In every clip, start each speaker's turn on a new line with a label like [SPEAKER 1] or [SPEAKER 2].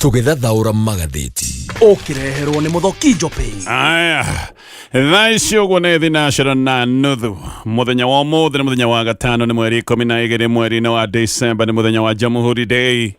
[SPEAKER 1] tũgĩthathaũra magathĩti
[SPEAKER 2] ũkĩreherwo nĩ mũthoki Jope.
[SPEAKER 3] Aya thaa icio ũguo nĩ thinacara na nuthu mũthenya wa ũmũthĩ nĩ mũthenya wa gatano nĩ mweri 12 mweri-inĩ wa December nĩ mũthenya wa Jamhuri Day.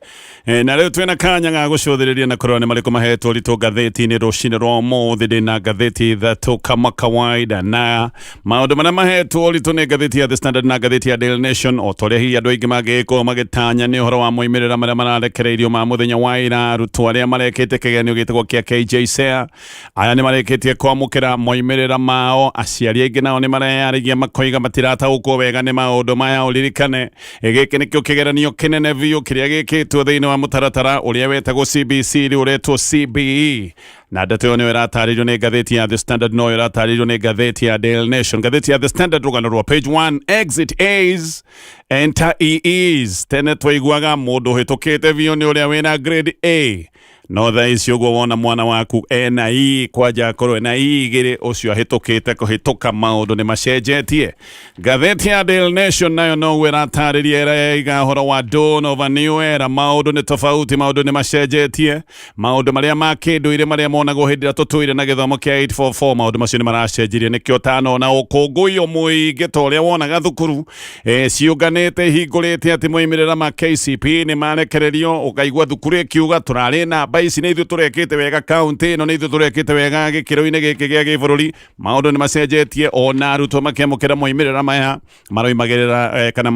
[SPEAKER 3] Na rĩu twĩna kanya ga gũcũthĩrĩria na kũrora nĩ marĩkũ mahetwo ritũ ngathĩti-inĩ rũcinĩ rwa ũmũthĩ. Ndĩna ngathĩti ithatũ kama kawaida, na maũndũ marĩa mahetwo ritũ nĩ ngathĩti ya The Standard na ngathĩti ya Daily Nation. O ta ũrĩa hihi andũ aingĩ mangĩgĩkorwo magĩtanya nĩ ũhoro wa moimĩrĩra marĩa mararekereirio ma mũthenya wa ira. Arutwo arĩa marekĩte kĩgeranio gĩtagwo kĩa KJSEA, aya nĩ marĩkĩtie kwamũkĩra moimĩrĩra mao. Aciari aingĩ nao nĩ mareyarĩgia makoiga matirataũkwo wega nĩ maũndũ maya. Ũririkane gĩkĩ nĩkĩo kĩgeranio kĩnene biũ kĩrĩa gĩkĩtwo thĩinĩ wa mũtaratara ũrĩa wetagwo CBC rĩu ũretwo CBE. Na ndeto ĩyo nĩyo ĩratarĩrio nĩ ngathĩti ya The Standard, no ĩratarĩrio nĩ ngathĩti ya Daily Nation. Ngathĩti ya The Standard rũgano rwa page 1, exit A's enter EE's. Tene twaiguaga mũndũ ũhĩtũkĩte biũ nĩ ũrĩa wĩna grade A, no thaa ici ũguo wona mwana waku ena E, kwanja akorwo ena E igĩrĩ, ũcio ahĩtũkĩte kũhĩtũka. Maũndũ nĩ macenjetie. Ngathĩti ya Daily Nation nayo noguo ĩratarĩria ĩraiga ũhoro wa dawn of a new era. Maũndũ nĩ tofauti, maũndũ nĩ macenjetie. Maũndũ marĩa ma kĩndũire marĩa monagwo hĩndĩ ĩrĩa tũtũire na gĩthomo kĩa 844, maũndũ macio nĩ maracenjirie. Nĩkĩo tanona ũkũngũiyo mũingĩ ta ũrĩa wonaga thukuru ciũnganĩte ihingũrĩte atĩ moimĩrĩra ma KCPE nĩ marekererio. Ũkaigua thukuru ĩkiuga tũrarĩ namba ici nĩ ithuĩ tũrekĩte wega kaunti ĩno, nĩ ithuĩ tũrekĩte wega gĩkĩro-inĩ gĩkĩ gĩa gĩbũrũri. Maũndũ nĩ macenjetie, ona arutwo makĩamũkĩra moimĩrĩra maya maroimagĩrĩra kana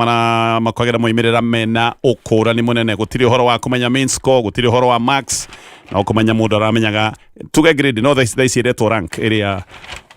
[SPEAKER 3] makwagĩra moimĩrĩra mena ũkũrani mũnene. Gũtirĩ ũhoro wa kũmenya mean score, gũtirĩ ũhoro wa marks, na ũkũmenya mũndũ aramenyaga tuge grade, no thaa ici ĩretwo rank ĩrĩa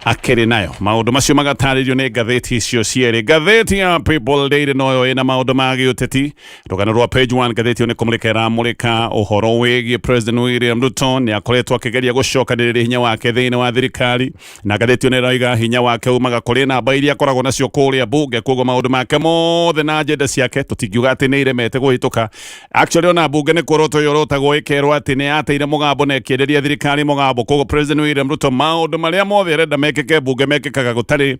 [SPEAKER 3] akĩrĩ nayo. Maũndũ macio magatarĩrio nĩ ngathĩti icio cierĩ. Ngathĩti ya People Daily noyo ĩna maũndũ ma gĩũteti. Rũgano rwa page 1, ngathĩti ĩyo nĩ kũmũrĩka ĩramũrĩka ũhoro wĩgiĩ President William Ruto. Nĩ akoretwo akĩgeria gũcokanĩrĩria hinya wake thĩinĩ wa thirikari, na ngathĩti ĩyo nĩ ĩrauga hinya wake umaga kũrĩ namba iria akoragwo nacio kũrĩa bunge. Koguo maũndũ make mothe na agenda ciake tũtingiuga atĩ nĩ iremete kũhĩtũka. Actually ona bunge nĩ kũrotwo yorotagwo ĩkerwo atĩ nĩ yateire mũgambo na ĩkĩenderia thirikari mũgambo. Koguo President William Ruto maũndũ marĩa mothe arenda mekĩke bunge mekĩkaga gũtarĩ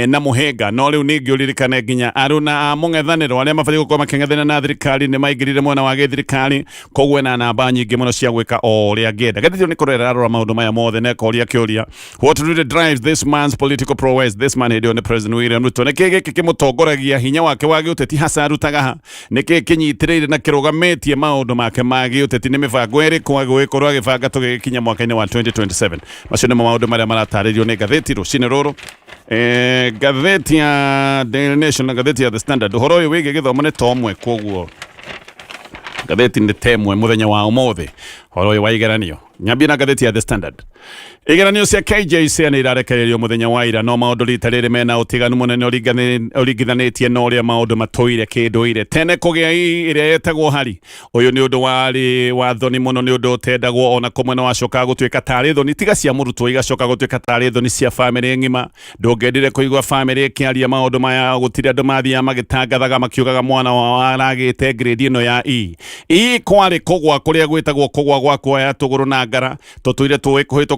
[SPEAKER 3] na mũhĩnga. No rĩu ningĩ ũririkane nginya aruna a mũng'ethanĩro arĩa mabatiĩ gũkorwo makĩng'ethanĩra na thirikari nĩ maingĩrire mwena wa gĩthirikari. Koguo ena namba nyingĩ mũno cia gwĩka o ũrĩa angĩenda. Ngathĩti nĩ kũrora arora maũndũ maya mothe na ĩkoria kĩũria, what really drives this man's political prowess? This man hĩndĩ ĩyo nĩ President William Ruto. Nĩkĩ gĩkĩ kĩmũtongoragia hinya wake wa gĩũteti hasa arutaga ha? Nĩkĩ kĩnyitĩrĩire na kĩrũgamĩtie maũndũ make ma gĩũteti? Nĩ mĩbango ĩrĩkũ agũgĩkorwo agĩbanga tũgĩkinya mwaka-inĩ wa 2027? Macio nĩ maũndũ marĩa maratarĩrio nĩ ngathĩti rũcinĩ rũrũ. Ngathĩti ya Daily Nation na ngathĩti ya The Standard, ũhoro ũyũ wĩgiĩ gĩthomo nĩ tomwe. Koguo ngathĩti nĩ temwe mũthenya wa ũmũthĩ, ũhoro ũyũ wa igeranio. Nyambia na ngathĩti ya The Standard. Igeranio cia KJSEA nĩ irarekererio mũthenya wa ira, no maũndũ rita rĩrĩ mena ũtiganu mũnene ũringithanĩtie na ũrĩa maũndũ matũire kĩndũire. Tene kũgĩa ĩrĩa yetagwo hari, ũyũ nĩ ũndũ warĩ wa thoni mũno, nĩ ũndũ ũtendagwo, ona kũmwe no wacokaga gũtuĩka tarĩ thoni tiga cia mũrutwo, igacoka gũtuĩka tarĩ thoni cia bamĩrĩ ng'ima. Ndũngĩendire kũigua bamĩrĩ ĩkĩaria maũndũ maya. Gũtirĩ andũ mathiaga magĩtangathaga makiugaga mwana wao aragĩte grade ĩno ya E. E kwarĩ kũgwa kũrĩa gwĩtagwo kũgwa gwa kuoya tũgũrũ na ngara. Tũtũire tũĩ kũhĩtũka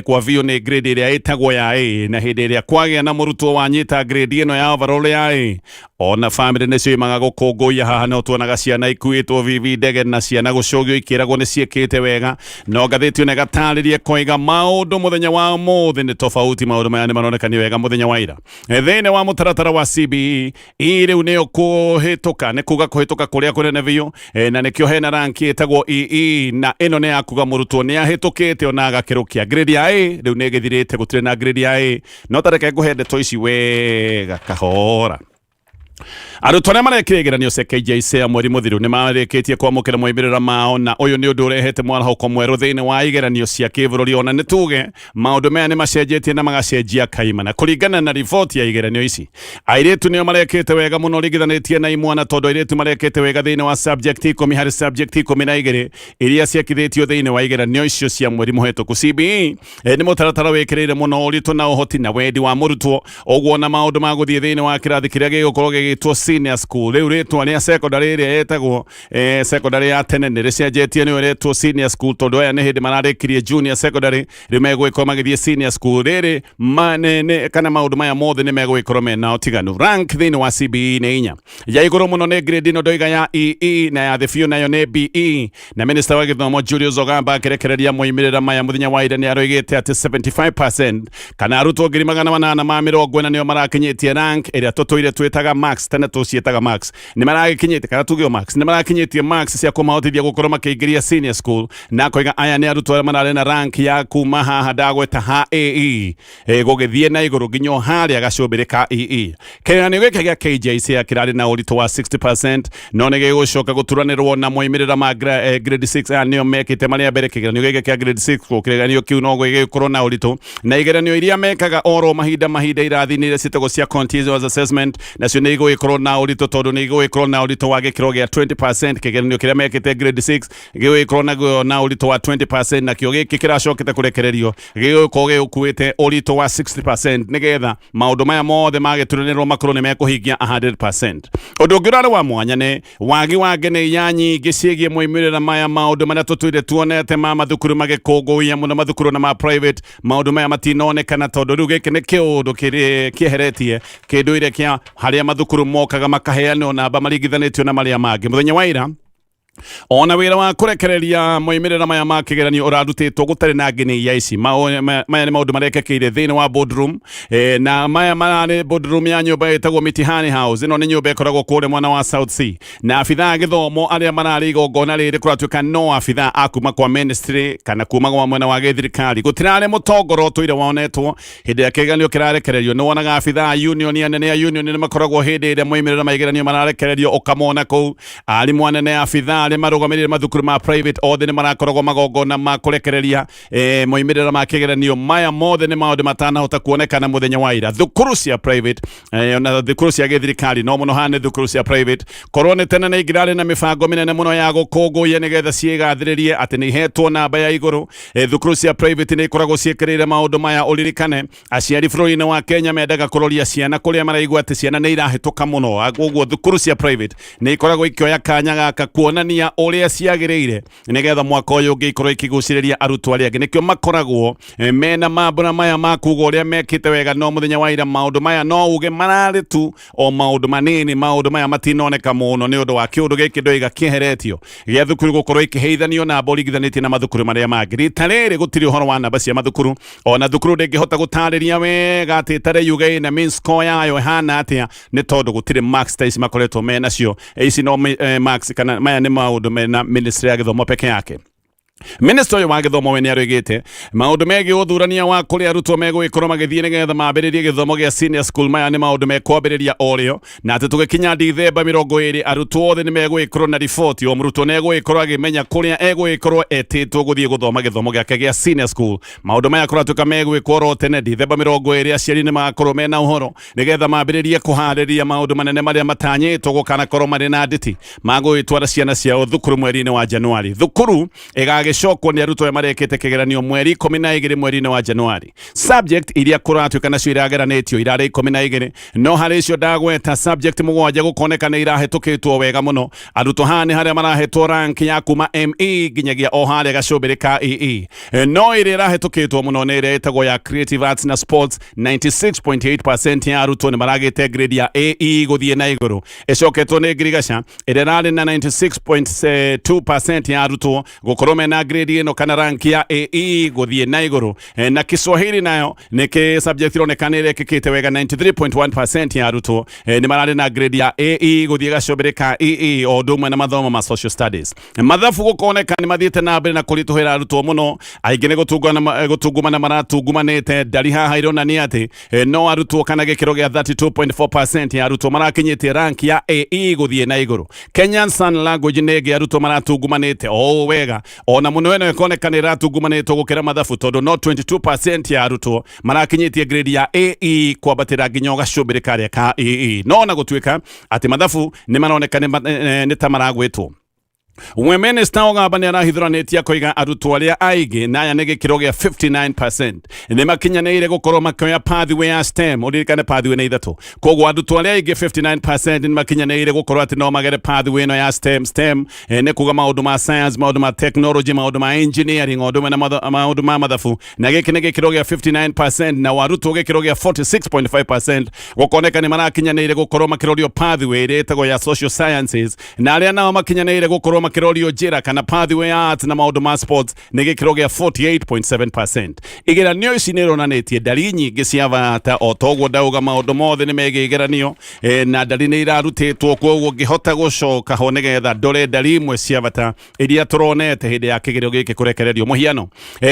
[SPEAKER 3] kwa VO nĩ grade ĩrĩa ĩtagwo ya A, na hĩndĩ ĩrĩa kwagĩa na mũrutwo wanyita grade ĩno ya overall ya A, ona family nĩ cioimaga gũkũngũiya. Haha no tuonaga ciana ikuĩtwo vivi ndege na ciana gũcogio ikĩragwo nĩ ciĩkĩte wega. No ngathĩti ĩyo ĩgatarĩria koiga maũndũ mũthenya wa ũmũthĩ nĩ tofauti. Maũndũ maya nĩ maronekania wega mũthenya wa ira. Thĩinĩ wa mũtaratara wa CBE, rĩu nĩyo kũhĩtũka, nĩ kuga kũhĩtũka kũrĩa kũnene biũ, na nĩkĩo hena ranki ĩtagwo EE, na ĩno nĩ ya kuga mũrutwo nĩ ahĩtũkĩte ona agakĩrũkia grade ya A. Rĩu nĩ ĩgĩthirĩte, gũtirĩ na grade ya A. No tareke ngũhe ndeto ici wega kahora. Arutwo arĩa marekire igeranio cia KJSEA mweri mũthiru nĩ marĩkĩtie kwamũkĩra moimĩrĩra mao, na ũyũ nĩ ũndũ ũrehete mwarahũko mwerũ thĩinĩ wa igeranio cia kĩbũrũri. Ona nĩ tuge maũndũ maya nĩ macenjetie na magacenjia kaimana kũringana na riboti ya igeranio ici. Airĩtu nĩo marekĩte wega mũno ũringithanĩtie na imwana, tondũ airĩtu marekĩte wega thĩinĩ wa subject 10 harĩ subject 12 iria ciakithĩtio thĩinĩ wa igeranio icio cia mweri mũhetũku. CBE nĩ mũtaratara wĩkĩrĩire mũno ũritũ na ũhoti na wendi wa mũrutwo. Ũguo na maũndũ ma gũthiĩ thĩinĩ wa kĩrathi kĩrĩa gĩgũkorwo gĩtwo senior school rĩu rĩtwa rĩa secondary ĩrĩa yetagwo secondary ya tene nĩ rĩcenjetie nĩyo rĩtwo senior school tondũ aya nĩ hĩndĩ mararĩkirie junior secondary rĩu megũgĩkorwo magĩthiĩ senior school rĩrĩ kana maũndũ maya mothe nĩ megũgĩkorwo mena ũtiganu. Rank thĩinĩ wa CBE nĩ 4 ya igũrũ mũno nĩ grade ĩno ndoiga ya EE na ya thĩ biũ nayo nĩ BE na minister wa gĩthomo Julius Ogamba akĩrekereria moimĩrĩra maya mũthenya wa ira nĩ aroigĩte atĩ 75% kana arutwo 840 nĩo marakinyĩtie rank ĩrĩa tũtũire twĩtaga max tene tũciĩtaga max nĩ marakinyĩtie kana tugio max nĩ marakinyĩtie max cia kũmahotithia gũkorwo makĩingĩria senior school na koiga aya nĩ arutwo arĩa mararĩ na rank ya kuma haha ndagweta ha AE gũgĩthiĩ na igũrũ nginya harĩa gacũmbĩrĩ ka EE. Kĩgeranio gĩkĩ gĩa KJCE kĩrarĩ na ũritũ wa 60% no nĩ gĩgũcoka gũturanĩrwo na moimĩrĩra ma grade 6 nĩo mekĩte marĩa mbere. Kĩgeranio gĩkĩ kĩa grade 6 kĩgeranio kĩu no gĩgĩkorwo na ũritũ na igeranio iria mekaga oro mahinda irathi-inĩ iria ciĩtagwo cia continuous assessment nacio nĩ igũgĩkorwo na ũritũ tondũ nĩ igũgĩkorwo na ũritũ wa gĩkĩro gĩa 20%. Kĩgeranio kĩrĩa mekĩte grade 6 gĩgũgĩkorwo na ũritũ wa 20% nakĩo gĩkĩ kĩracokete kũrekererio gĩgũgĩkorwo gĩkuĩte ũritũ wa 60% nĩgetha maũndũ maya mothe magĩturanĩrwo makorwo nĩ mekũhingia 100%. Ũndũ ũngĩ ũrarĩ wa mwanya nĩ wagi wa ngene ya nyingĩ ciĩgiĩ moimĩrĩra maya maũndũ marĩa tũtũire tuonete ma mathukuru magĩkũngũiya mũno mathukuru na ma private maũndũ maya matinonekana tondũ rĩu gĩkĩ nĩ kĩũndũ kĩeheretie kĩndũire kĩa harĩa mathukuru mokaga makaheanwo namba maringithanĩtio na marĩa mangĩ. Mũthenya wa ira ona wĩra wa kũrekereria moimĩrĩra maya ma kĩgeranio ũrarutĩtwo gũtarĩ na ngene ya ici maya nĩ maũndũ marekekeire thĩinĩ wa boardroom na maya mararĩ boardroom ya nyũmba ĩtagwo Mitihani House. Ĩno nĩ nyũmba ĩkoragwo kũrĩa mwena wa South Sea na abithaa gĩthomo arĩa mararĩ igongona rĩrĩ kũratuĩka no abithaa a kuma kwa ministry kana kuma kwa mwena wa gĩthirikari. Gũtirarĩ mũtongoro tũire wonetwo hĩndĩ ya kĩgeranio kĩrarekererio. Nĩ wonaga abithaa union anene ya union nĩ makoragwo hĩndĩ ĩrĩa moimĩrĩra ma igeranio mararekererio ũkamona kũu arimũ anene abithaa arĩa marũgamĩrĩire mathukuru ma private othe nĩ marakoragwo magongona ma kũrekereria moimĩrĩra ma kĩgeranio maya mothe nĩ maũndũ matanahota kuonekana mũthenya wa ira. Thukuru cia private na thukuru cia gĩthirikari no mũno hane thukuru cia private korwo nĩ tene nĩ ingĩrarĩ na mĩbango mĩnene mũno ya gũkũngũiya nĩgetha ciĩgathĩrĩrie atĩ nĩ ihetwo namba ya igũrũ. Thukuru cia private nĩ ikoragwo ciĩkĩrĩire maũndũ maya ũririkane aciari bũrũri-inĩ wa Kenya mendaga kũroria ciana kũrĩa maraigua atĩ ciana nĩ irahĩtũka mũno. Ũguo thukuru cia private nĩ ikoragwo ikĩoya kanya gaka kuonania ũrĩa ciagĩrĩire nĩgetha mwaka ũyũ ũngĩ ikorwo ikĩgucĩrĩria arutwo arĩa angĩ. Nĩkĩo makoragwo mena mambura maya ma kuga ũrĩa mekĩte wega no mũthenya wa ira maũndũ maya no uge mararĩ tu o maũndũ manini maũndũ maya matinoneka mũno nĩ ũndũ wa kĩũndũ gĩkĩ ndoiga kĩeheretio gĩa thukuru gũkorwo ikĩheithanio namba ũringithanĩtie na mathukuru marĩa mangĩ. Rita rĩrĩ gũtirĩ ũhoro wa namba cia mathukuru ona thukuru ndĩngĩhota gũtarĩria wega atĩ ĩtarĩ yuge na mean score yayo ĩhana atĩa nĩ tondũ gũtirĩ marks ta ici makoretwo menacio. Ici no marks kana maya nĩ maũndũ mena ministry ya gĩthomo peke yake. Minister ũyũ wa gĩthomo we nĩ aroigĩte maũndũ megiĩ ũthurania wa kũrĩa arutwo megũgĩkorwo magĩthiĩ nĩgetha mambĩrĩrie gĩthomo gĩa senior school maya nĩ maũndũ mekwambĩrĩria o rĩo na atĩ tũgĩkinya Dithemba 20 arutwo othe nĩ megũgĩkorwo na riboti o mũrutwo nĩ egũgĩkorwo agĩmenya kũrĩa egũgĩkorwo etĩtwo gũthiĩ gũthoma gĩthomo gĩake gĩa senior school. Maũndũ maya kũratuĩka megũgĩkwo oro tene Dithemba 20 aciari nĩ magakorwo mena ũhoro nĩgetha mambĩrĩrie kũharĩria maũndũ manene marĩa matanyĩtwo gũkanakorwo marĩ na nditi magũgĩtwara ciana ciao thukuru mweri-inĩ wa Januari. Thukuru ĩgagĩcokwo nĩ arutwo marekĩte kĩgeranio mweri 12 mweri-inĩ wa Januari. Subject iria kũratuĩka nacio irageranĩtio irarĩ 12 no harĩ icio ndagweta subject 7 gũkoneka nĩ irahĩtũkĩtwo wega mũno. Arutwo haha nĩ harĩa marahetwo rank ya kuma ME nginyagia o harĩa gacũmbĩrĩ ka EE. No ĩrĩa irahĩtũkĩtwo mũno nĩ ĩrĩa ĩtagwo ya creative arts na sports. 96.8% ya arutwo nĩ maragĩte grade ya AE gũthiĩ na igũrũ. Ĩcoketwo nĩ ngirigaca ĩrĩa ĩrarĩ na 96.2% ya arutwo gũkorwo mena grade ĩno kana rank ya AE gũthiĩ na igũrũ. Na Kiswahili nayo nĩ kĩ subject ironeka nĩ ĩrekĩkĩte wega. 93.1% ya arutwo nĩ mararĩ na grade ya AE gũthiĩ gacũmbĩrĩ ka EE o ũndũ ũmwe na mathomo ma social studies. Mathabu gũkoneka nĩ mathiĩte na mbere na kũritũhĩra arutwo mũno. Aingĩ nĩ gũtungumana maratungumanĩte. Ndari haha ironania atĩ no arutwo kana gĩkĩro gĩa 32.4% ya arutwo marakinyĩtie rank ya AE gũthiĩ na igũrũ. Kenyan Sign Language nĩ ĩngĩ arutwo maratungumanĩte o wega ona mũno ĩno ĩkoneka nĩ ĩratungumanĩtwo gũkĩra mathabu tondũ no 22% ya arutwo marakinyĩtie grade ya AE kwambatĩra nginya gacũmbĩrĩ karĩa ka EE. No na gũtuĩka atĩ mathabu nĩ maroneka nĩ ta maragwĩtwo we minister ogambania arahithũranĩtie kũiga arutwo arĩa aingĩ na aya nĩ gĩkĩro gĩa 59% nĩ makinyanĩire gũkorwo makĩoya pathway ya STEM. Ũririkane pathway nĩ ithatũ, koguo arutwo arĩa aingĩ 59% nĩ makinyanĩire gũkorwo atĩ no magere pathway ĩno ya STEM. Nĩ kuga maũndũ ma science, maũndũ ma technology, maũndũ ma engineering, maũndũ ma mathabu, na gĩkĩ nĩ gĩkĩro gĩa 59%, na arutwo gĩkĩro gĩa 46.5% gũkoneka nĩ marakinyanĩire gũkorwo makĩrorio pathway ĩrĩa ĩtagwo ya social sciences, na arĩa nao makinyanĩire gũkorwo makirorio njĩra kana pathway ya arts na maũndũ ma sports nĩ gĩkĩro gĩa 48.7%. Igeranio ici nĩ ironanĩtie ndari nyingĩ cia bata, o toguo ndauga maũndũ mothe nĩ megiĩ igeranio, na ndari nĩ irarutĩtwo, koguo ngĩhota gũcoka ho nĩgetha ndore ndari imwe cia bata iria tũronete hĩndĩ ya kĩgerio gĩkĩ kũrekererio. Mũhiano,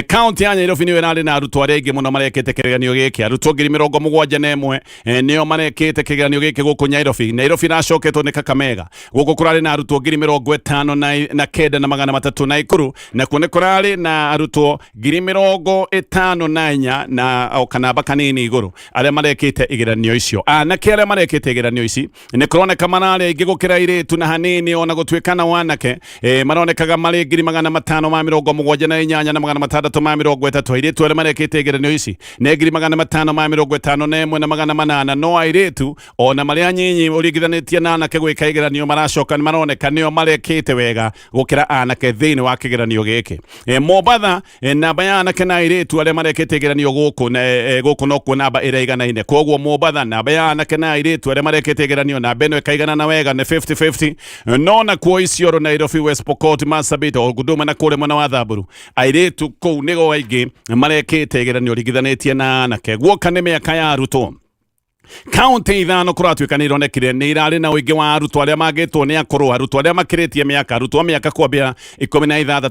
[SPEAKER 3] kaunti ya Nairobi nĩyo ĩrarĩ na arutwo arĩa aingĩ mũno marekĩte kĩgeranio gĩkĩ, arutwo 71,000 nĩo marekĩte kĩgeranio gĩkĩ gũkũ Nairobi. Nairobi iracoketwo nĩ Kakamega, gũkũ kũrarĩ na arutwo 59,309 na kuo nĩ kũrarĩ na arutwo 54,000 na o kanamba kanini igũrũ arĩa marekĩte igeranio icio. Anake arĩa marekĩte igeranio ici nĩ kũroneka mararĩ aingĩ gũkĩra airĩtu na hanini ona gũtuĩka na wanake maronekaga marĩ 578,630. Airĩtu arĩa marekĩte igeranio ici nĩ 551,800, no airĩtu ona marĩa anyinyi ũringithanĩtie na anake gwĩka igeranio maracoka nĩ maroneka nĩo marekĩte wega gũkĩra anake thĩinĩ wa kĩgeranio gĩkĩ. Mombatha namba ya anake na airĩtu arĩa marekĩte igeranio gũkũ no kuo namba ĩraiganaine, koguo Mombatha namba ya anake na airĩtu arĩa marekĩte igeranio namba ĩno ĩkaiganana wega nĩ 50-50, no na kuo Isiolo, Nairobi, West Pokot, Marsabit, Guduma na kũrĩa mwena wa Thamburu airĩtu kũu nĩgo aingĩ marekĩte igeranio ringithanĩtie na anake. Guoka nĩ mĩaka ya arutwo. Kaunti ithano kũratuĩka nĩ ironekire nĩ irarĩ na ũingĩ wa arutwo arĩa mangĩtwo nĩ akũrũ, arutwo arĩa makĩrĩtie mĩaka, arutwo a mĩaka kwambia 16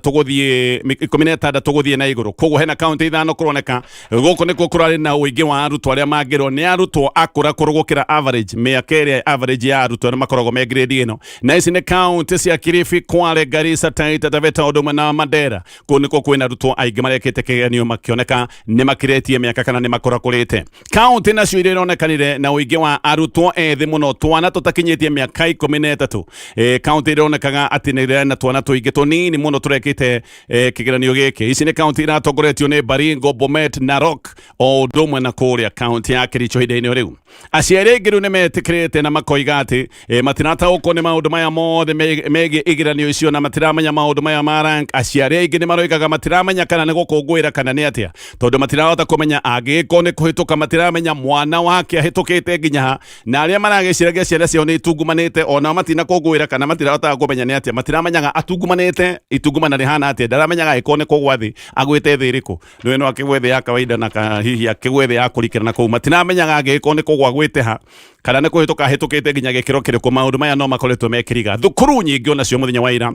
[SPEAKER 3] gũthiĩ na igũrũ. Koguo hena kaunti ithano kũroneka gũkũ nĩkuo kũrarĩ na ũingĩ wa arutwo arĩa mangĩrwo nĩ arutwo akũra gũkĩra average, mĩaka ĩrĩa average ya arutwo arĩa makoragwo me grade ĩno. Na ici nĩ kaunti cia Kilifi, Kwale, Garissa, Taita Taveta, ũndũ ũmwe na Mandera. Kũu nĩkuo kwĩna arutwo aingĩ marekĩte kĩgeranio makĩoneka nĩ makĩrĩtie mĩaka kana nĩ makũrakũrĩte. Kaunti nacio iria ironekanire na ũingĩ wa arutwo ethĩ mũno, twana tũtakinyĩtie mĩaka 13. Kaunti ironekaga atĩ nĩ irĩ na twana tũingĩ tũnini mũno tũrekĩte kĩgeranio gĩkĩ. Ici nĩ kaunti iratongoretio nĩ Baringo, Bomet, Narok, o ũndũ ũmwe na kũrĩa kaunti ya Kericho ihinda-inĩ rĩu. Aciari aingĩ rĩu nĩ metĩkĩrĩte na makoiga atĩ matirataũkwo nĩ maũndũ maya mothe megiĩ igeranio icio na matiramenya maũndũ maya ma rank. Aciari aingĩ nĩ maroigaga matiramenya kana nĩ gũkũngũĩra kana nĩ atĩa, tondũ matirahota kũmenya angĩkorwo nĩ kũhĩtũka, matiramenya mwana wake ahĩtũkĩte nginya ha, na arĩa maragĩciragia ciana ciao nĩ itungumanĩte ona matinakũngũĩra kana matirahota kũmenya nĩ atĩa, matiramenyaga atungumanĩte, itungumana rĩhana atĩa, ndaramenyaga angĩkorwo nĩ kũgwa thĩ agwĩte thĩ ĩrĩkũ, nĩ no akĩgwe thĩ ya kawaida na hihi akĩgwe thĩ ya kũrikĩra na kũu, matiramenyaga angĩkorwo nĩ kũgwa agwĩte ha kana nĩ kũhĩtũka ahĩtũkĩte nginya gĩkĩro kĩrĩkũ. Maũndũ maya no makoretwo mekĩriga. Thukuru nyingĩ onacio mũthenya wa ira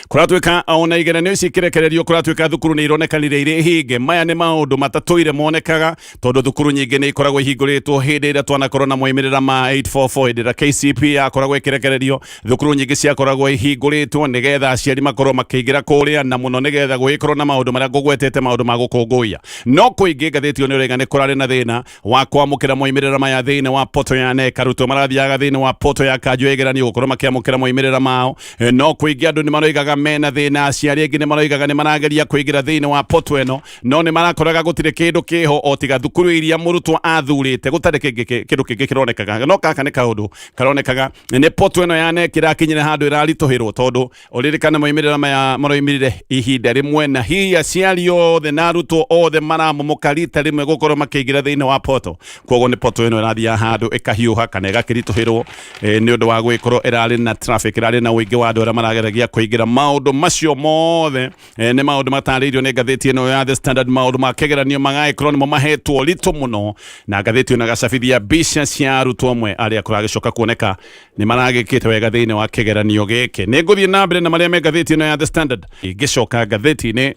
[SPEAKER 3] kũratuĩka ona igeranio ici ikĩrekererio, kũratuĩka thukuru nĩ ironekanire irĩ hinge. Maya nĩ maũndũ matatũire monekaga, tondũ thukuru nyingĩ nĩ ikoragwo ihingũrĩtwo hĩndĩ ĩrĩa twanakorwo na moimĩrĩra ma 844, hĩndĩ ĩrĩa KCP yakoragwo ĩkĩrekererio. Thukuru nyingĩ ciakoragwo ihingũrĩtwo nĩgetha aciari makorwo makĩingĩra kũrĩa, na mũno nĩgetha gũgĩkorwo na maũndũ marĩa ngũgwetete, maũndũ ma gũkũngũiya. No kũingĩ ngathĩti nĩ ũrega nĩ kũrarĩ na thĩna wa kwamũkĩra moimĩrĩra maya thĩinĩ wa poto ya NEC. Arutwo marathiaga thĩinĩ wa poto ya kanjũ ya igeranio gũkorwo makĩamũkĩra moimĩrĩra mao. No kũingĩ andũ nĩ maroigaga mena thĩna, aciari aingĩ nĩ maroigaga nĩ marageria kũingĩra thĩinĩ wa poto ĩno, no nĩ marakoraga gũtirĩ kĩndũ kĩho o tiga thukuru iria mũrutwo athurĩte, gũtarĩ kĩndũ kĩngĩ kĩronekaga. No gaka nĩ kaũndũ karonekaga nĩ poto ĩno ya NEC ĩrakinyire handũ ĩraritũhĩrwo, tondũ ũririkane moimĩrĩra maya maroimĩrire ihinda rĩmwe, na hihi aciari othe na arutwo othe maramũmũka rita rĩmwe gũkorwo makĩingĩra thĩinĩ wa poto. Koguo nĩ poto ĩno ĩrathiaga handũ ĩkahiũha kana ĩgakĩritũhĩrwo nĩ ũndũ wa gũgĩkorwo ĩrarĩ na traffic, ĩrarĩ na ũingĩ wa andũ arĩa marageragia kũingĩra. Maũndũ macio mothe nĩ maũndũ matarĩirio nĩ ngathĩti ĩno ya The Standard. Maũndũ ma kĩgeranio magagĩkorwo nĩmo mahetwo ritũ mũno, na ngathĩti ĩno gacabithia mbica cia arutwo amwe arĩa kũragĩcoka kuoneka nĩ maragĩkĩte wega thĩinĩ wa kĩgeranio gĩkĩ. Nĩ ngũthiĩ na mbere na marĩa me ngathĩti ĩno ya The Standard, ingĩcoka ngathĩti-inĩ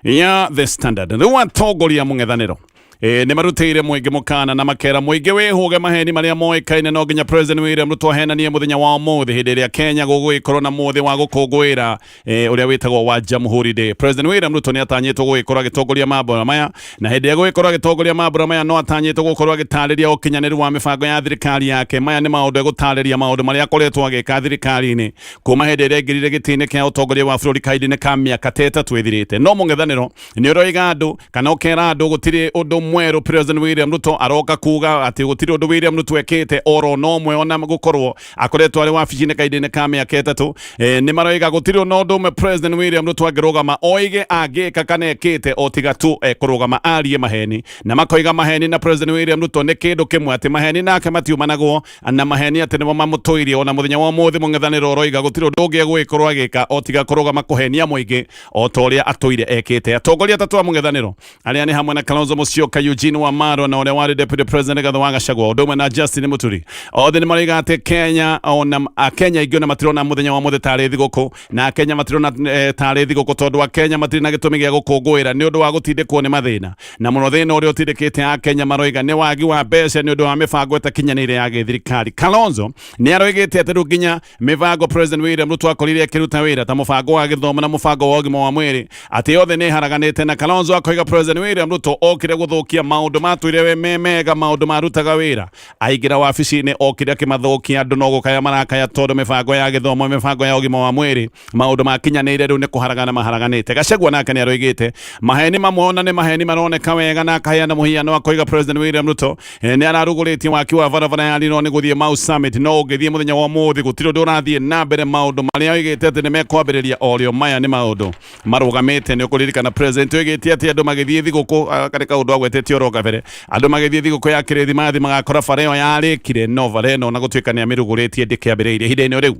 [SPEAKER 3] ya The Standard. Rĩu atongoria mũng'ethanĩro nĩ marutĩire mũingĩ mũkana na makera mũingĩ wĩhũge maheni marĩa moĩkaine no nginya President William Ruto ahenanie mũthenya wa ũmũthĩ hĩndĩ ĩrĩa Kenya gũgũgĩkorwo na mũthĩ wa gũkũngũĩra ũrĩa wĩtagwo wa Jamhuri Day. President William Ruto nĩ atanyĩtwo gũgĩkorwo agĩtongoria mambũra maya, na hĩndĩ ĩrĩa gũgĩkorwo agĩtongoria mambũra maya no atanyĩtwo gũkorwo agĩtarĩria ũkinyanĩru wa mĩbango ya thirikari yake. Maya nĩ maũndũ egũtarĩria maũndũ marĩa akoretwo agĩka thirikari-inĩ kuma hĩndĩ ĩrĩa aingĩrire gĩtĩ-inĩ kĩa ũtongoria wa bũrũri kahinda-inĩ ka mĩaka ta ĩtatũ ĩthirĩte. No mũng'ethanĩro nĩ ũroiga andũ kana ũkera andũ gũtirĩ ũndũ mwerũ President William Ruto aroka kuga atĩ gũtirĩ ũndũ William Ruto ekĩte oro no ũmwe ona gũkorwo akoretwo arĩ wabici-inĩ kahinda-inĩ ka mĩaka ĩtatũ. Nĩ maroiga gũtirĩ ona ũndũ ũmwe President William Ruto angĩrũgama oige angĩka kana ekĩte o tiga tu kũrũgama arie maheni, na makoiga maheni na President William Ruto nĩ kĩndũ kĩmwe, atĩ maheni nake matiumanagwo na maheni atĩ nĩmo mamũtũirie. Ona mũthenya wa ũmũthĩ mũng'ethanĩro ũroiga gũtirĩ ũndũ ũngĩ egũgĩkorwo agĩka o tiga kũrũgama kũhenia mũingĩ o ta ũrĩa atũire ekĩte. Atongoria atatũ a mũng'ethanĩro arĩa nĩ hamwe na Kalonzo Musyoka, Eugene Wamalwa na ũrĩa warĩ Deputy President Gathoni wa Gachagua, ũndũ ũmwe na Justin Muturi, othe nĩ maroiga atĩ Kenya ona Akenya aingĩ ona matirona mũthenya wa ũmũthĩ tarĩ thigũkũ, na Akenya matirona tarĩ thigũkũ tondũ Akenya matirĩ na gĩtũmi gĩa gũkũngũĩra nĩ ũndũ wa gũtindĩkwo nĩ mathĩna, na mũno thĩna ũrĩa ũtindĩkĩte Akenya maroiga nĩ wagi wa mbeca nĩ ũndũ wa mĩbango ĩtakinyanĩire ya gĩthirikari. Kalonzo nĩ aroigĩte atĩ rĩu nginya mĩbango President William Ruto akorire akĩruta wĩra ta mũbango wa gĩthomo na mũbango wa ũgima wa mwĩrĩ atĩ yothe nĩ haraganĩte, na Kalonzo akoiga President William Ruto okire gũthũkia maũndũ matũire we mega, maũndũ marutaga wĩra, aingĩra wabici-inĩ okire akĩmathũkia. Andũ no gũkaya marakaya tondũ mĩbango ya gĩthomo, mĩbango ya ũgima wa mwĩrĩ, maũndũ makinyanĩire rĩu nĩ kũharagana maharaganĩte. Gachagua nake nĩ aroigĩte maheni mamwe ona nĩ maheni maroneka wega, na akaheana mũhiano akoiga President William Ruto nĩ ararugũrĩtie waki wa barabara ya Rino nĩ gũthiĩ Mau Summit, no ũngĩthiĩ mũthenya wa ũmũthĩ gũtirĩ ũndũ ũrathiĩ na mbere. Maũndũ marĩa oigĩte atĩ nĩ mekwambĩrĩria orĩo maya nĩ maũndũ marũgamĩte. Nĩ ũkũririkana President oigĩte atĩ andũ magĩthiĩ thigũkũ, karĩ kaũndũ agwetetie oro kabere, andũ magĩthiĩ thigũkũ ya Kĩrĩthimathi magakora bara ĩyo yarĩkire, no bara ĩno na gũtuĩka nĩ amĩrugũrĩtie ndĩkĩambĩrĩirie ihinda-inĩ rĩu.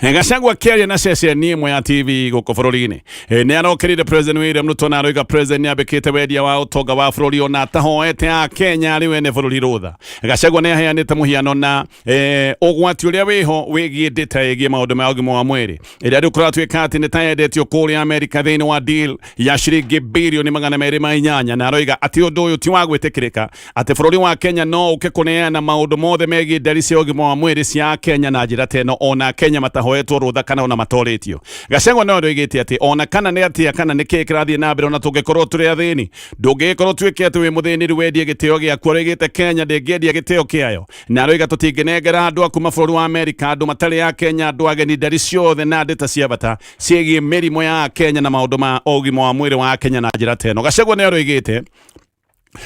[SPEAKER 3] Gachagua kĩaria na ceceni ĩmwe ya TV gũkũ bũrũri-inĩ nĩ arokĩrĩire President William Ruto na aroiga President nĩ ambĩkĩte wendia wa ũtonga wa bũrũri ona atahoete Akenya arĩ wene bũrũri rũtha. Gachagua nĩ aheanĩte mũhiano na ũgwati ũrĩa wĩho wĩgiĩ ndĩta ĩgiĩ maũndũ ma ũgima wa mwĩrĩ ĩrĩa rĩu kũratuĩka atĩ nĩ ta yendetio kũrĩa Amerika thĩinĩ wa deal ya ciringi birioni 208, na aroiga atĩ ũndũ ũyũ ti wa gwĩtĩkĩrĩka, atĩ bũrũri wa Kenya no ũke kũneana maũndũ mothe megiĩ ndari cia ũgima wa mwĩrĩ cia Kenya na njĩra teno ona Kenya matahoetwo rũtha kana ona matorĩtio. Gachagua no aroigĩte atĩ ona kana nĩ atĩa kana nĩ kĩĩ kĩrathiĩ na mbere ona tũngĩkorwo tũrĩ athĩni, ndũngĩkorwo tuĩke atĩ wĩ mũthĩni wendie gĩtĩo gĩaku. Aroigĩte Kenya ndĩngĩendia gĩtĩo kĩayo, na aroiga tũtingĩnengera andũ a kuma bũrũri wa Amerika, andũ matarĩ a Kenya, andũ ageni ndari ciothe na ndĩta cia bata ciĩgiĩ mĩrimũ ya Kenya na maũndũ ma ũgima wa mwĩrĩ wa Kenya na njĩra teno. Gachagua nĩ aroigĩte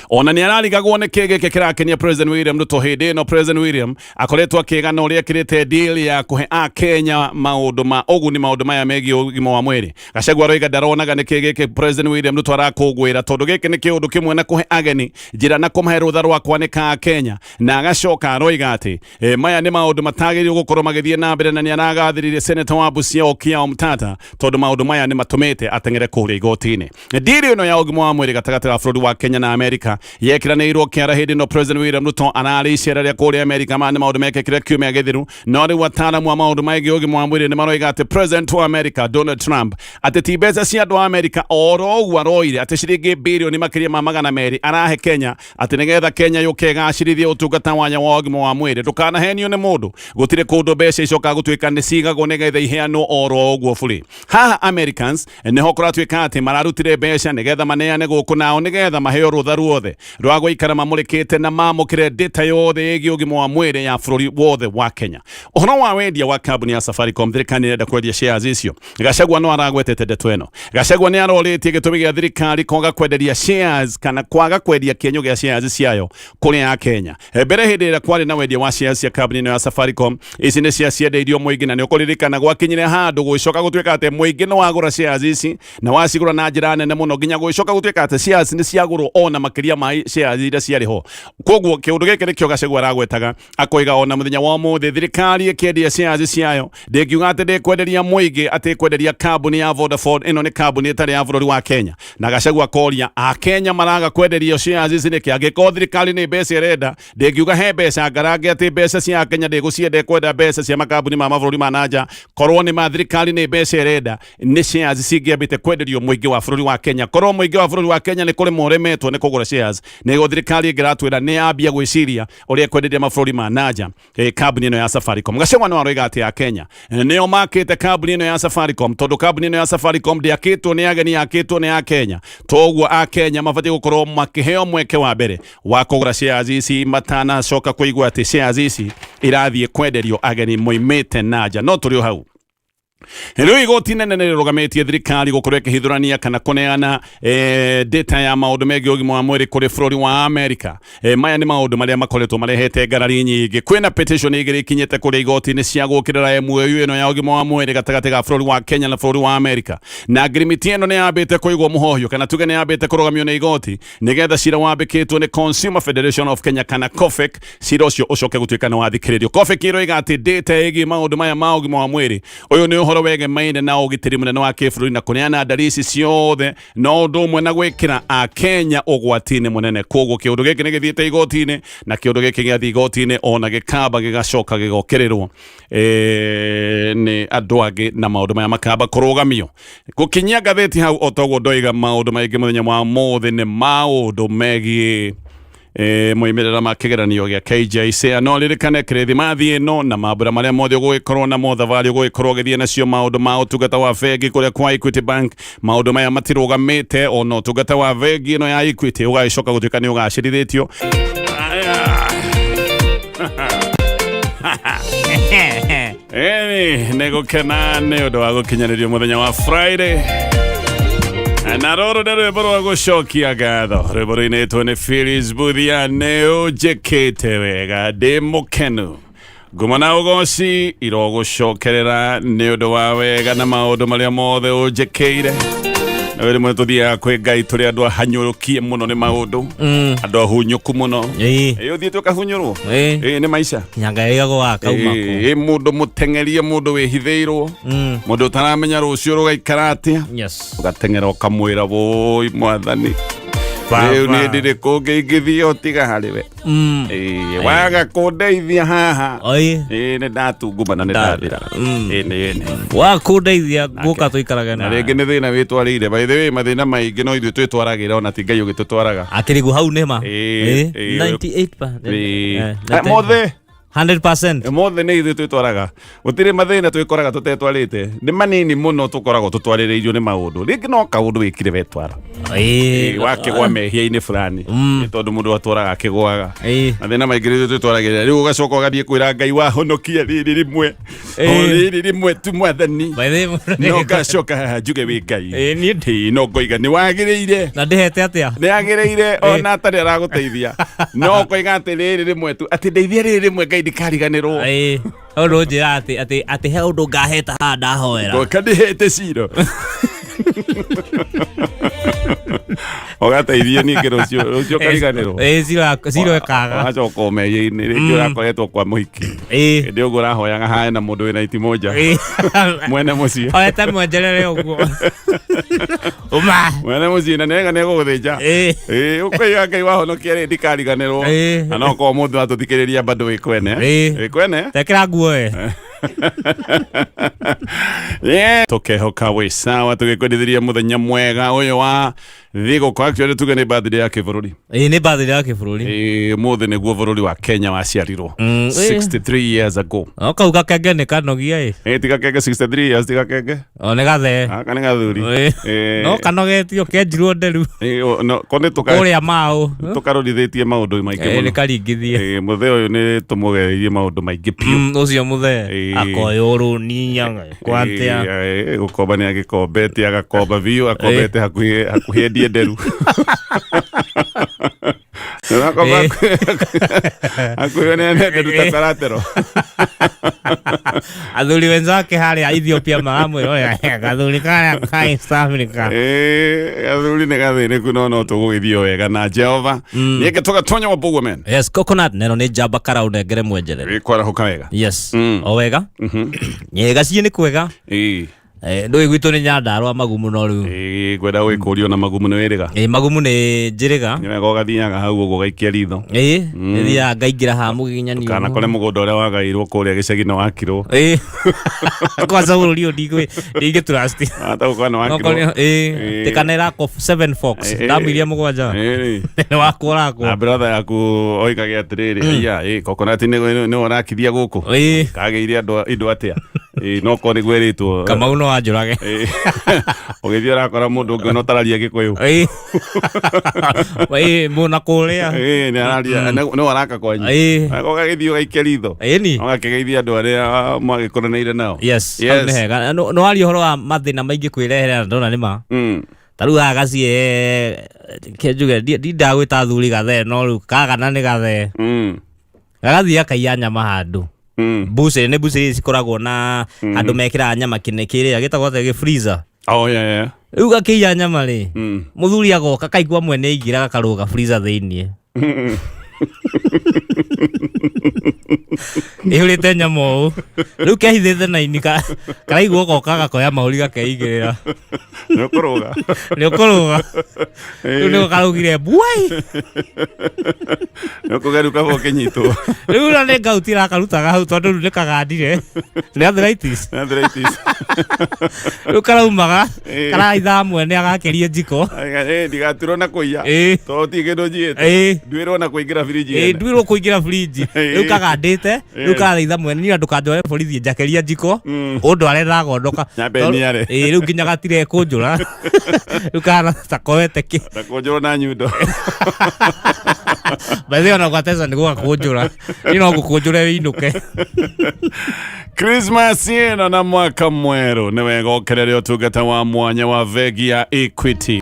[SPEAKER 3] ona nĩ ararigagwo nĩ kĩĩ gĩkĩ kĩrakenia President William Ruto hĩndĩ ĩno. President William akoretwo akĩgana ũrĩa akĩrĩte deal ya kũhe Akenya maũndũ ma ũguni, maũndũ maya megiĩ ũgima wa mwĩrĩ. Gachagua aroiga ndaronaga nĩ kĩĩ gĩkĩ President William Ruto arakũngũĩra, tondũ gĩkĩ nĩ kĩũndũ kĩmwe na kũhe ageni njĩra na kũmahe rũtha rwa kwanĩka Akenya. Na agacoka aroiga atĩ maya nĩ maũndũ matagĩrĩirwo gũkorwo magĩthiĩ na mbere, na nĩ aragathĩrĩire Senator wa Busia Okiya Omtata tondũ maũndũ maya nĩ matũmĩte ateng'ere kũrĩa igoti-inĩ. Deal ĩno ya ũgima wa mwĩrĩ gatagatĩ wa bũrũri wa Kenya na Amerika yekiranĩirwo kĩara hĩndĩ ĩno President William Ruto ararĩ icera rĩa kũrĩa Amerika ma nĩ maũndũ mekĩkire kiumia gĩthiru. No rĩu ataaramu a maũndũ megiĩ ũgima wa mwĩrĩ nĩ maroiga atĩ President wa America Donald Trump atĩ ti mbeca cia andũ a Amerika oro ũguo aroire atĩ ciringi birioni makĩria ma 200 arahe Kenya atĩ nĩgetha Kenya yũke ĩgacĩrithie ũtungata wanya wa ũgima wa mwĩrĩ. Ndũkanahenio nĩ mũndũ, gũtirĩ kũndũ mbeca icokaga gũtuĩka nĩ cigagwo nĩgetha iheanwo oro ũguo bũrĩ. Haha Americans nĩho kũratuĩka atĩ mararutire mbeca nĩgetha maneane gũkũ nao nĩgetha maheo rũtha ruothe rwa gũikara mamũrĩkĩte na mamũkĩre ndĩta yothe ĩgiĩ ũgima wa mwĩrĩ ya bũrũri wothe wa Kenya. Ũhoro wa wendia wa kambuni ya Safaricom, thirikari nĩrenda kwendia shares icio. Gachagua no aragwetete ndeto ĩno. Gachagua nĩ arorĩtie gĩtũmi gĩa thirikari kwaga kwenderia shares kana kwaga kwendia kĩenyũ gĩa shares ciayo kũrĩ a Kenya. Mbere hĩndĩ ĩrĩa kwarĩ na wendia wa shares cia kambuni ĩno ya Safaricom, ici nĩ ciaciendeirio mũingĩ, na nĩ ũkũririkana gwakinyire handũ gũgĩcoka gũtuĩka atĩ mũingĩ no wagũra shares ici na wacigũra na njĩra nene mũno nginya gũgĩcoka gũtuĩka atĩ shares nĩ ciagũrwo ona makĩria ma shares iria ciarĩ ho. Koguo kĩũndũ gĩkĩ nĩkĩo Gachagua aragwetaga, akoiga ona mũthenya wa ũmũthĩ thirikari ĩkĩendia shares ciayo ndĩngiuga atĩ ndĩkwenderia mũingĩ, atĩ kwenderia kambuni ya Vodafone. Ĩno nĩ kambuni ĩtarĩ ya bũrũri wa Kenya. Na Gachagua akoria Akenya maraga kwenderia shares ici nĩkĩ? Angĩkorwo thirikari nĩ mbeca ĩrenda ndĩngiuga he mbeca ngarange atĩ mbeca cia Kenya ndĩgũcienda kwenda mbeca cia makambuni ma mabũrũri ma nanja. Korwo nĩ ma thirikari nĩ mbeca ĩrenda nĩ shares cingĩambĩte kwenderio mũingĩ wa bũrũri wa Kenya. Korwo mũingĩ wa bũrũri wa Kenya nĩ kũrĩ moremetwo nĩ kũgũra kugura shares nego thirikari ingiratwira ni yambia gwiciria uria kwenderia mabũrũri ma nanja kambuni ino ya Safaricom. Gachagua no aroiga ati ya Kenya nio makite kambuni ino ya Safaricom tondu kambuni ino ya Safaricom ndiakitwo ni ageni, yakitwo ni ya Kenya. Toguo a Kenya mabati gukorwo makiheo mweke wa mbere wa kugura shares ici matana coka kuigua ati shares ici irathie kwenderio ageni moimite nanja. No turi hau Hello igoti nene rirugametie thirikari gukorwo ikihithurania kana kuneana data ya maundu megi ugima wa mwiri kuri bũrũri wa America. Maya ni maundu maria makoretwo marehete ngarari nyingi. Kwina petition igiri ikinyete kuri igoti ni cia gukirira MOU ino ya ugima wa mwiri gatagati ga bũrũri wa Kenya na bũrũri wa America. Na agreement ino ni yambite kuigwo muhohio kana tuge ni yambite kurugamio ni igoti nigetha cira wambikitwo ni Consumer Federation of Kenya kana COFEC. Cira ucio ucoke gutuika ni wathikiririo. COFEC iroiga ati data igi maundu maya ma ugima wa mwiri uyu ni uhoro wege maine na ugitiri munene wa kibũrũri na kuneana ndarisi ciothe no ndu mwe na gwikira a Kenya ugwatini munene. Koguo kiundu giki ni githiite igoti-ini na kiundu giki giathi igoti-ini ona gikamba gigacoka gigokerirwo ni andu angi na maundu maya makamba kurugamio. Gukinyia ngathĩti hau otoguo ndoiga maundu maingi muthenya wa muthi ni maundu megie moimerera ma kigeranio gya KJC no ririkane krethi mathi no na mabura maria mothe gugikorwo na mothe vari gugikorwo githie nacio maundu ma utungata wa bengi kuria kwa Equity Bank. Maundu maya matirugamite ono utungata wa bengi no ya Equity ugacoka gutuika ni ugacirithitio. Nego kana ne undu wa gukinyanirio muthenya wa Friday. Na roro rwĩmbo rwa gũcokia ngatho rwĩmbo-inĩ nĩ Phyllis Buthia nĩ ũnjĩkĩte wega ndĩ mũkenu ngumo na ũgoci irogũcokerera nĩ ũndũ wa wega na maũndũ marĩa mothe ũnjĩkĩire. Na rĩmwe tũthiaga kwĩ Ngai tũrĩ andũ ahanyũrũkie mũno nĩ maũndũ andũ ahunyũku mũno ũthiĩte ũkahunyũrwo nĩ maica
[SPEAKER 4] nyanga ĩgagwa kauma
[SPEAKER 3] mũndũ mũteng'erie mũndũ wĩhithĩirwo mũndũ ũtaramenya rũciũ rũgaikara atĩa ũgateng'era ũkamwĩra woi mwathani rĩu nĩ ndĩrĩkũ ngĩingĩthia ũtiga harĩwe waga kũndeithia haha nĩ ndatungumana nĩ ndathira
[SPEAKER 4] wa kũndeithia gũka tũikaraga
[SPEAKER 3] na rĩngĩ nĩ thĩna wĩtwarĩire by the way mathĩna maingĩ no ithuĩ twĩtwaragĩra ona ti Ngai ũgĩtũtwaraga
[SPEAKER 4] atĩrĩgu hau nĩ ma 98%
[SPEAKER 3] mothe
[SPEAKER 4] 100%
[SPEAKER 3] mothe nĩ ithuĩ twĩtwaraga gũtirĩ mathĩna twĩkoraga tũtetwarĩte nĩ manini mũno tũkoragwo tũtwarĩrĩirio nĩ maũndũ rĩngĩ no kaũndũ wĩkire wetwara wakĩgwa mehia-inĩ fulani tondũ mũndũ atwaraga akĩgwaga mathĩna maingĩ nĩ twĩtwaragĩrĩra rĩu ũgacoka ũgathiĩ kwĩra Ngai wahonokia rĩrĩ rĩmwe tu mwathani no ngacoka haha njuge wĩ Ngai no ngoiga nĩ wagĩrĩire
[SPEAKER 4] na ndĩhete atĩa
[SPEAKER 3] nĩ agĩrĩire ona atarĩ aragũteithia no ngoiga atĩ rĩrĩ rĩmwe tu atĩ ndeithia rĩrĩ rĩmwe Ngai ndikariganĩrwo
[SPEAKER 4] ũndũ njĩra atĩ he ũndũ ngaheta haha ndahoera
[SPEAKER 3] ndĩhete ciro ũgateithie ningĩ rũcio kariganĩrwo
[SPEAKER 4] ciro ĩkaga
[SPEAKER 3] ũgacoka ũmehia-inĩ rĩngĩ ũrakoretwo kwa mũhiki hĩndĩ ũguo ũrahoyaga hae na mũndũ wĩna itimoja mwene mũciĩ
[SPEAKER 4] oete mwenjerere ũguo
[SPEAKER 3] mwene mũciĩ na nĩega nĩegũgũthĩnja ũkoiga Ngai wahonokia rĩ ndikariganĩrwo na no korwo mũndũ atũthikĩrĩria bandũ wĩkwene
[SPEAKER 4] tekera nguo
[SPEAKER 3] tukehoka wĩ sawa tũgĩkwendithĩria mũthenya mwega ũyũ wa thigũkũ actually tuge nĩ birthday ya kĩbũrũri
[SPEAKER 4] nĩ birthday ya kĩbũrũri
[SPEAKER 3] mũthĩ nĩguo bũrũri wa Kenya waciarirwo 63 years ago
[SPEAKER 4] kau gakenge nĩ kanogia
[SPEAKER 3] ti gakenge 63 years ti gakenge
[SPEAKER 4] nĩ gathe
[SPEAKER 3] aka nĩ gathuri
[SPEAKER 4] no kanogetio kenjirwo nderu kũrĩa maũ
[SPEAKER 3] tũkarorithĩtie maũndũ maingĩ mũno
[SPEAKER 4] nĩ karingithie
[SPEAKER 3] mũthee ũyũ nĩ tũmũgereirie maũndũ maingĩ biũ
[SPEAKER 4] ũcio mũthee akoyũrũ ninya kwantia
[SPEAKER 3] gũkomba nĩ agĩkombete agakomba biũ akombete hakuhĩ endie nderu akwĩrwo nĩ nderu ta karatero
[SPEAKER 4] athuri wenzake harĩa Ethiopia maramwĩra gathuri karĩa ka East Africa
[SPEAKER 3] gathuri nĩ gathĩnĩku no tũgũgĩthio wega na Jehova nĩngĩ tũgatonya wa MBUGUA men
[SPEAKER 4] yes coconut neno nĩ njamba karaũ nengere mwenjerere
[SPEAKER 3] kwarahuka wega
[SPEAKER 4] yes o wega nyega ciĩ nĩ kwega Ndũĩ gwitũ nĩ Nyandarua magumu no rĩu.
[SPEAKER 3] Ngwenda gwĩkũrio na magumu nĩ wĩrĩga.
[SPEAKER 4] Magumu nĩ njĩrĩga.
[SPEAKER 3] Nĩ wega ũgathiaga hau ũguo ũgaikia ritho.
[SPEAKER 4] Nĩthiaga ngaingĩra ha mũgĩnyanio.
[SPEAKER 3] Kana kũrĩa mũgũnda ũrĩa wagaĩirwo kũrĩa gĩcagi-inĩ wa Kirũ.
[SPEAKER 4] Kwanza bũrũri ũyũ ndingĩ-trust.
[SPEAKER 3] Hata gũkorwo nĩ wa Kirũ.
[SPEAKER 4] Tĩkanĩra 7 Fox. Ndamu iria mũgwanja. Nĩ wakwo rakwo.
[SPEAKER 3] Na brother yaku oigage atĩrĩrĩ, coconut nĩ ũrakithia gũkũ. Kagĩire indo atĩa. No korwo nĩguo ĩrĩtwo.
[SPEAKER 4] Kamau no wanjũrage.
[SPEAKER 3] Ũgĩthiĩ ũrakora mũndũ ũngĩ ũtararia Gĩkũyũ.
[SPEAKER 4] Mũna kũrĩa.
[SPEAKER 3] Nĩ araria nĩ waraka kwanyu. Ũgagĩthiĩ ũgaikia ritho. Ũgakĩgeithia andũ arĩa mwagĩkũranĩire nao.
[SPEAKER 4] Yes. Nĩ hega. Nĩ waria ũhoro wa mathĩna maingĩ kwĩreherera ndona nĩ ma. Tarĩu agacie kĩnjuge ndagwĩta athuri gathe no rĩu kagana nĩ gathe. Gagathiĩ akaiya nyama handũ. Buce nĩ buce cikoragwo na andũ mekĩra nyama kĩrĩa gĩtagwo atĩ freezer. Rĩu gakĩiya nyama rĩ mũthuri agoka kaigua mwene aingĩra gakarũga freezer thĩiniĩ. Ihũrĩte nyama ũũ rĩu kehithĩte na ini karaigua goka gakoya mahũri gakeigĩrĩra. Nĩ ũkũrũga rĩu nĩgo karaugire buai.
[SPEAKER 3] Nĩ ũkũgeru kaba ũkĩnyitwo.
[SPEAKER 4] Rĩu na nĩ ngauti ĩrakarutaga hau tondũ rĩu nĩ kagandire nĩ arthritis. Rĩu karaumaga karaitha mwene agakerie njiko.
[SPEAKER 3] Ndigaturwo na kũiya tondũ ti kĩndũ njiyĩte. Nduĩrwo na kũingĩra friji.
[SPEAKER 4] Nduĩrwo kũingĩra friji. Rĩu kagandĩte rĩu karaitha mwene niĩ ndũkanjoe borithi njakeria njiko ũndũ arenda gondoka. Rĩu nginya gatire kũnjũra. Rĩu kana takoete kĩ.
[SPEAKER 3] Takũnjũrwo na nyundo.
[SPEAKER 4] Bathĩ ona gwateza nĩ gwakũnjũra. Niĩ no ngũkũnjũre wĩinũke.
[SPEAKER 3] Christmas ĩno na mwaka mwerũ nĩ wega ũkerere ũtungata wa mwanya wa bengi ya Equity.